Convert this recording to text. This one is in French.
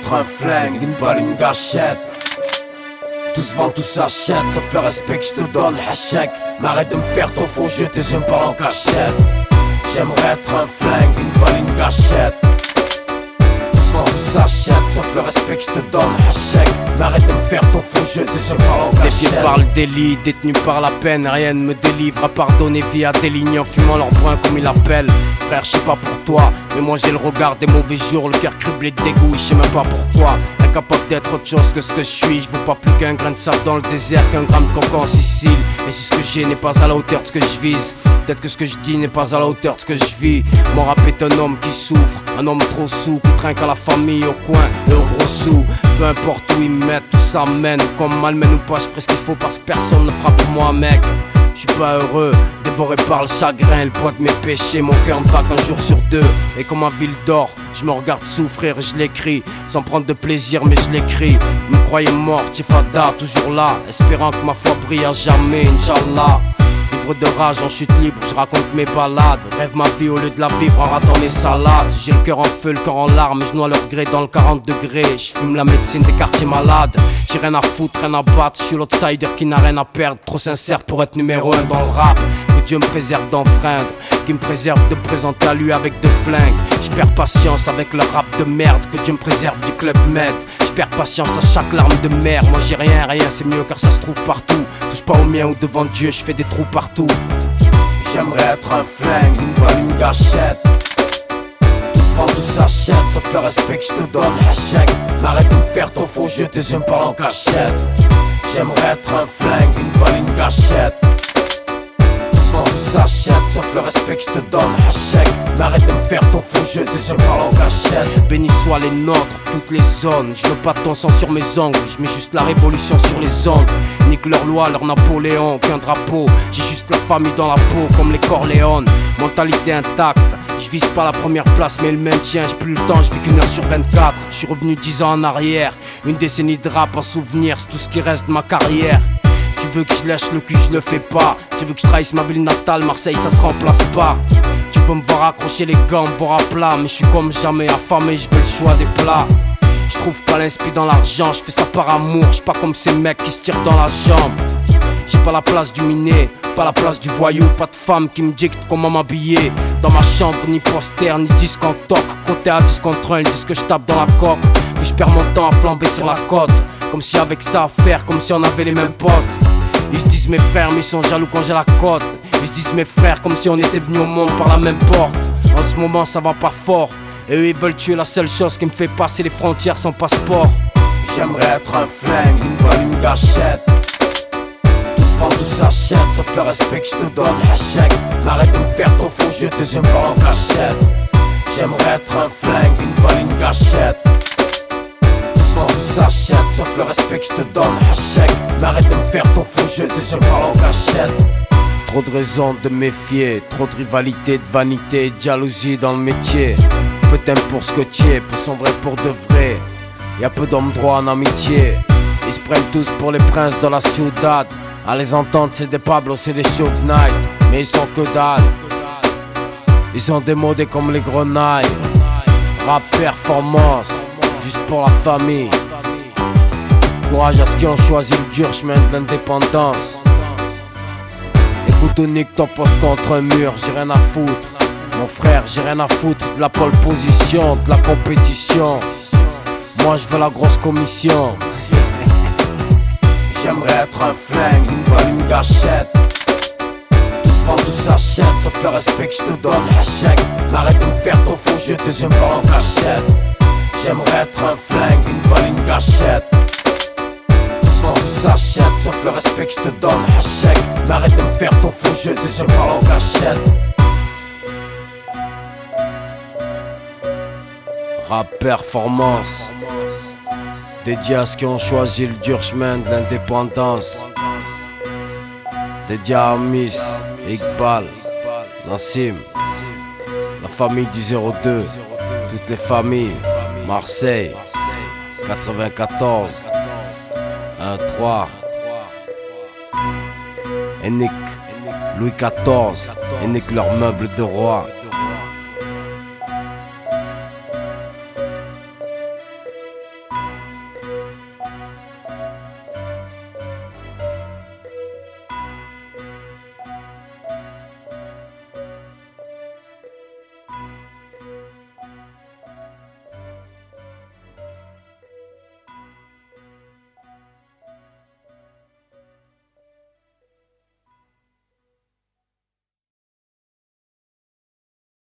être un flingue, une balle, une gâchette. Tout se vend, tout s'achète, sauf le respect que je te donne, hachek. M'arrête de me faire ton faux jeu, tes yeux me parlent en cachette. J'aimerais être un flingue, une balle, une gâchette. Tout se vend, tout s'achète, sauf le respect que je te donne, hachek. M'arrête de me faire ton faux jeu, tes yeux me parlent en cachette. Défié par le délit, détenu par la peine, rien ne me délivre à pardonner via des lignes en fumant leur poing comme il appelle. Frère, je sais pas pour toi, mais moi j'ai le regard des mauvais jours, le cœur criblé de dégoût, je sais même pas pourquoi. Incapable d'être autre chose que ce que je suis, je veux pas plus qu'un grain de sable dans le désert, qu'un gramme de coco en Sicile. Et si ce que j'ai n'est pas à la hauteur de ce que je vise, peut-être que ce que je dis n'est pas à la hauteur de ce que je vis. Mon rap est un homme qui souffre, un homme trop sous, qui trinque à la famille, au coin et au gros sous. Peu importe où ils me mettent, tout ça mène. Comme malmène ou pas, je ferai ce qu'il faut parce que personne ne fera pour moi, mec. Je suis pas heureux, dévoré par le chagrin, le poids de mes péchés, mon cœur me bat qu'un jour sur deux. Et comme ma ville dort, je me regarde souffrir et je l'écris, sans prendre de plaisir mais je l'écris. Me croyais mort, Tifada, toujours là, espérant que ma foi brille à jamais, Inch'Allah. Livre de rage en chute libre, je raconte mes balades. Rêve ma vie au lieu de la vivre en ratant mes salades. J'ai le cœur en feu, le corps en larmes, je noie leur gré dans le 40 degrés. Je fume la médecine des quartiers malades. J'ai rien à foutre, rien à battre, je suis l'outsider qui n'a rien à perdre. Trop sincère pour être numéro 1 dans le rap. Que Dieu me préserve d'enfreindre, qui me préserve de me présenter à lui avec deux flingues. Je perds patience avec le rap de merde, que Dieu me préserve du club med. Je perds patience à chaque larme de mer. Moi j'ai rien, c'est mieux car ça se trouve partout. Touche pas au mien ou devant Dieu, je fais des trous partout. J'aimerais être un flingue, une balle, une gâchette. Tout se vend, tout s'achète, sauf le respect que je te donne, hachek. M'arrête de me faire ton faux jeu, tes yeux me parlent en cachette. J'aimerais être un flingue, une balle, une gâchette. Tout s'achète, sauf le respect que je te donne, hachek. M'arrête de me faire ton faux jeu, tes yeux parlent en cachette. Béni soient les nôtres, toutes les zones. Je veux pas de ton sang sur mes ongles, je mets juste la révolution sur les ondes. Nique leur loi, leur Napoléon, qu'un drapeau. J'ai juste la famille dans la peau, comme les Corléones. Mentalité intacte, je vise pas la première place mais le maintien. J'ai plus le temps, je vis qu'une heure sur 24. Je suis revenu 10 ans en arrière, une décennie de rap en souvenir, c'est tout ce qui reste de ma carrière. Tu veux que je lâche le cul, je le fais pas. Tu veux que je trahisse ma ville natale, Marseille ça se remplace pas. Tu veux me voir accrocher les gants, me voir à plat. Mais je suis comme jamais affamé, je veux le choix des plats. Je trouve pas l'inspi dans l'argent, je fais ça par amour. Je suis pas comme ces mecs qui se tirent dans la jambe. J'ai pas la place du miné, pas la place du voyou. Pas de femme qui me dicte comment m'habiller. Dans ma chambre, ni poster, ni disque en toc. Côté à 10 contre 1, ils disent que je tape dans la coque. Que je perds mon temps à flamber sur la côte. Comme si avec ça à faire, comme si on avait les mêmes potes. Ils se disent mes frères mais ils sont jaloux quand j'ai la cote. Ils se disent mes frères comme si on était venus au monde par la même porte. En ce moment ça va pas fort. Et eux ils veulent tuer la seule chose qui me fait passer les frontières sans passeport. J'aimerais être un flingue, une balle, une gâchette. Tout se vend, tout s'achète, sauf le respect que je te donne, hachek. M'arrête de me faire ton faux jeu, tes yeux me parlent en cachette. J'aimerais être un flingue, une balle, une gâchette. Tout s'achète, sauf le respect que je te donne, hachek. M'arrête de me faire ton faux jeu, tes yeux parlent en cachette. Trop de raisons de méfier, trop de rivalité, de vanité, de jalousie dans le métier. Peu t'aimes pour ce que tu es, peu sont vrais pour de vrai. Y'a peu d'hommes droits en amitié. Ils se prennent tous pour les princes de la ciudad. À les entendre c'est des Pablo, c'est des Show Knight. Mais ils sont que dalle. Ils sont démodés comme les grenailles. Rap performance, juste pour la famille. Courage à ceux qui ont choisi le dur chemin de l'indépendance. Écoute ou nique ton poste contre un mur, j'ai rien à foutre. Mon frère, j'ai rien à foutre de la pole position, de la compétition. Moi je veux la grosse commission. J'aimerais être un flingue, une balle, une gâchette. Tout se vend, tout s'achète, sauf le respect que je te donne, hachek. M'arrête de me faire ton faux jeu, tes yeux me parlent en cachette. J'aimerais être un flingue, une balle, une gâchette. Tout se vend, tout s'achète, sauf le respect que je te donne, hachek. M'arrête de me faire ton faux jeu, tes yeux me parlent en cachette. Rap performance, dédié à ceux qui ont choisi le dur chemin de l'indépendance. Dédié à Miss, Iqbal, Nassim, la famille du 02, toutes les familles, Marseille, 94, 1-3, Ennick, Louis XIV, Ennick leur meuble de roi.